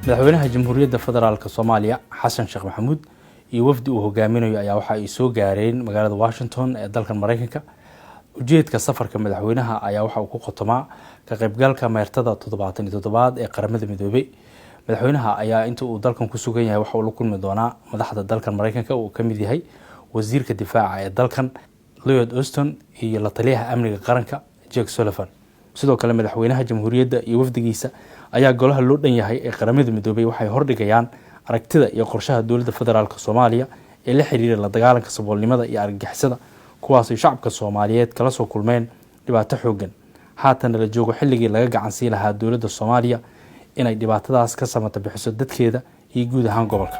madaxweynaha jamhuuriyadda federaalka Soomaaliya Xasan Sheekh Maxamuud iyo wafdi uu hogaaminayo ayaa waxa ay soo gaareen magaalada Washington ee dalka Mareykanka. ujeedka safarka madaxweynaha ayaa waxa uu ku qotomaa ka qaybgalka meertada 77 ee qaramada midoobay. madaxweynaha ayaa inta uu dalkan ku sugan yahay waxa uu la kulmi doonaa madaxda dalkan Mareykanka oo kamid yahay wasiirka difaaca ee dalkan Lloyd Austin iyo la taliyaha amniga qaranka Jake Sullivan. sidoo kale madaxweynaha jamhuuriyadda iyo wafdigiisa ayaa golaha loo dhan yahay ee qaramada midoobay waxay hordhigayaan aragtida iyo qorshaha dowladda federaalka Soomaaliya ee la xiriira la dagaalanka saboolnimada iyo argagixisada kuwaas oo shacabka Soomaaliyeed kala soo kulmeen dhibaato xooggan. haatan la joogo xilligii laga gacan siin lahaa dowladda Soomaaliya inay dhibaatadaas ka samata bixiso dadkeeda iyo guud ahaan gobolka.